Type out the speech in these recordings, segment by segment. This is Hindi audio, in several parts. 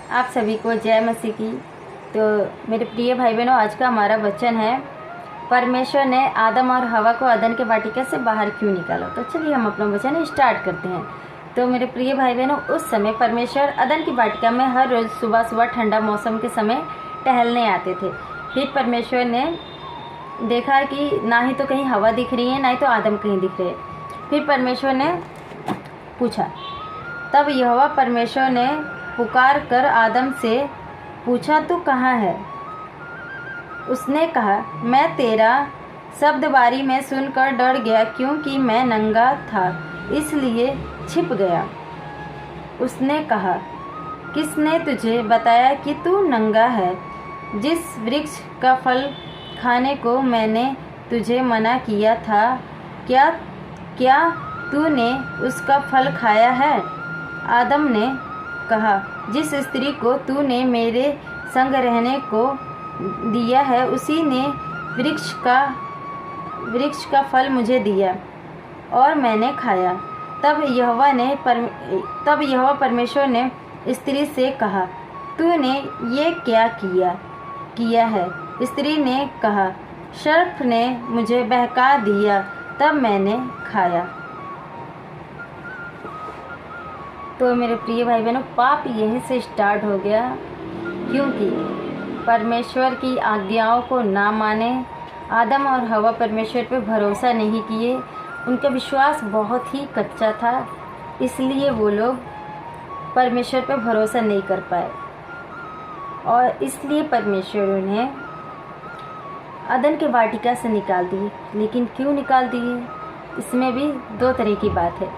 आप सभी को जय मसीह की। तो मेरे प्रिय भाई बहनों, आज का हमारा वचन है, परमेश्वर ने आदम और हवा को अदन के वाटिका से बाहर क्यों निकाला। तो चलिए हम अपना वचन स्टार्ट करते हैं। तो मेरे प्रिय भाई बहनों, उस समय परमेश्वर अदन की वाटिका में हर रोज़ सुबह सुबह ठंडा मौसम के समय टहलने आते थे। फिर परमेश्वर ने देखा कि ना ही तो कहीं हवा दिख रही है, ना ही तो आदम कहीं दिख रहे। फिर परमेश्वर ने पूछा, तब यहोवा परमेश्वर ने पुकार कर आदम से पूछा, तू कहाँ है? उसने कहा, मैं तेरा शब्द बारी में सुनकर डर गया, क्योंकि मैं नंगा था इसलिए छिप गया। उसने कहा, किसने तुझे बताया कि तू नंगा है? जिस वृक्ष का फल खाने को मैंने तुझे मना किया था, क्या तूने उसका फल खाया है? आदम ने कहा, जिस स्त्री को तूने मेरे संग रहने को दिया है, उसी ने वृक्ष का फल मुझे दिया और मैंने खाया। तब यहोवा परमेश्वर ने स्त्री से कहा, तूने ये क्या किया है? स्त्री ने कहा, सर्प ने मुझे बहका दिया, तब मैंने खाया। तो मेरे प्रिय भाई बहनों, पाप यहीं से स्टार्ट हो गया, क्योंकि परमेश्वर की आज्ञाओं को ना माने। आदम और हवा परमेश्वर पर भरोसा नहीं किए, उनका विश्वास बहुत ही कच्चा था, इसलिए वो लोग परमेश्वर पर भरोसा नहीं कर पाए और इसलिए परमेश्वर उन्हें अदन के वाटिका से निकाल दिए। लेकिन क्यों निकाल दिए, इसमें भी दो तरह की बात है।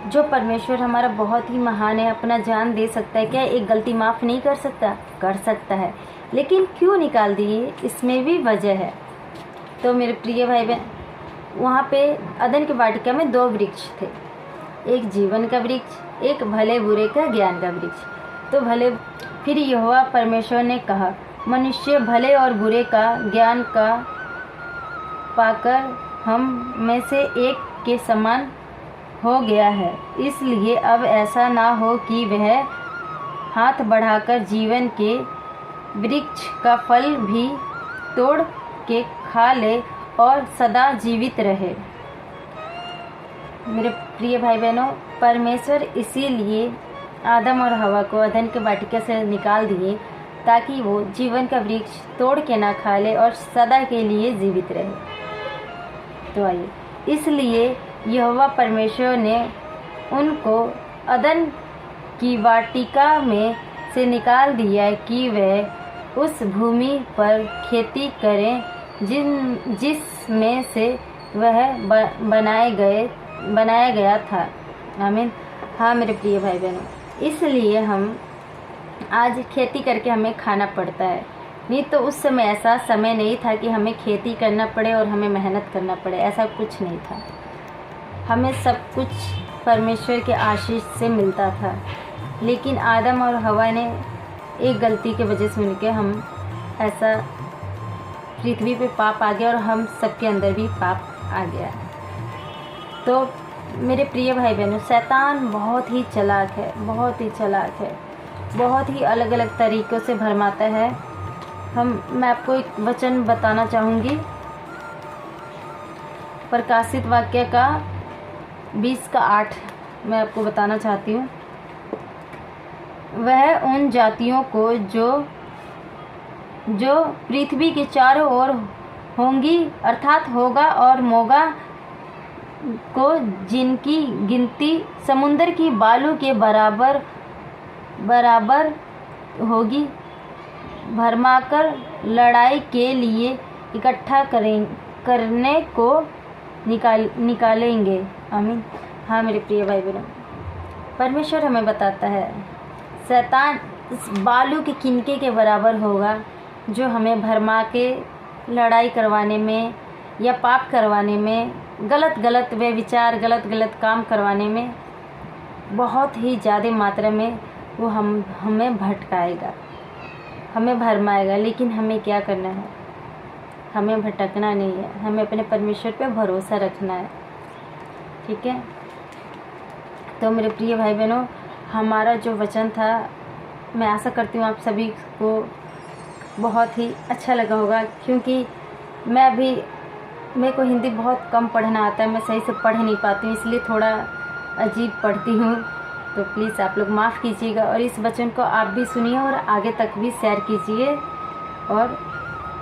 जो परमेश्वर हमारा बहुत ही महान है, अपना जान दे सकता है, क्या एक गलती माफ़ नहीं कर सकता? कर सकता है, लेकिन क्यों निकाल दिए, इसमें भी वजह है। तो मेरे प्रिय भाई बहन, वहाँ पे अदन के वाटिका में दो वृक्ष थे, एक जीवन का वृक्ष, एक भले बुरे का ज्ञान का वृक्ष। फिर यहोवा परमेश्वर ने कहा, मनुष्य भले और बुरे का ज्ञान का पाकर हम में से एक के समान हो गया है, इसलिए अब ऐसा ना हो कि वह हाथ बढ़ाकर जीवन के वृक्ष का फल भी तोड़ के खा ले और सदा जीवित रहे। मेरे प्रिय भाई बहनों, परमेश्वर इसीलिए आदम और हवा को अदन के वाटिका से निकाल दिए, ताकि वो जीवन का वृक्ष तोड़ के ना खा ले और सदा के लिए जीवित रहे। तो आइए, इसलिए यहोवा परमेश्वर ने उनको अदन की वाटिका में से निकाल दिया कि वह उस भूमि पर खेती करें जिसमें से वह बनाया गया था। आमीन। हाँ मेरे प्रिय भाई बहनों, इसलिए हम आज खेती करके हमें खाना पड़ता है, नहीं तो उस समय ऐसा समय नहीं था कि हमें खेती करना पड़े और हमें मेहनत करना पड़े, ऐसा कुछ नहीं था। हमें सब कुछ परमेश्वर के आशीष से मिलता था। लेकिन आदम और हवा ने एक गलती के वजह से मिलकर हम ऐसा पृथ्वी पे पाप आ गया और हम सबके अंदर भी पाप आ गया। तो मेरे प्रिय भाई बहनों, शैतान बहुत ही चालाक है, बहुत ही अलग अलग तरीक़ों से भरमाता है। मैं आपको एक वचन बताना चाहूँगी, प्रकाशित वाक्य का 20:8 मैं आपको बताना चाहती हूँ। वह उन जातियों को जो पृथ्वी के चारों ओर होंगी, अर्थात होगा और मोगा को, जिनकी गिनती समुद्र की बालू के बराबर होगी, भरमाकर लड़ाई के लिए इकट्ठा करने को निकालेंगे। आमीन। हाँ मेरे प्रिय भाई बहनों, परमेश्वर हमें बताता है शैतान इस बालू के किनके के बराबर होगा, जो हमें भरमा के लड़ाई करवाने में या पाप करवाने में, गलत वे विचार, गलत काम करवाने में बहुत ही ज़्यादा मात्रा में वो हमें भटकाएगा, हमें भरमाएगा। लेकिन हमें क्या करना है? हमें भटकना नहीं है, हमें अपने परमेश्वर पे भरोसा रखना है। ठीक है। तो मेरे प्रिय भाई बहनों, हमारा जो वचन था मैं आशा करती हूँ आप सभी को बहुत ही अच्छा लगा होगा, क्योंकि मेरे को हिंदी बहुत कम पढ़ना आता है, मैं सही से पढ़ नहीं पाती हूँ, इसलिए थोड़ा अजीब पढ़ती हूँ। तो प्लीज़ आप लोग माफ़ कीजिएगा और इस वचन को आप भी सुनिए और आगे तक भी शेयर कीजिए। और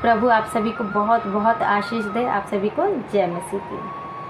प्रभु आप सभी को बहुत बहुत आशीष दे। आप सभी को जय मसीह की।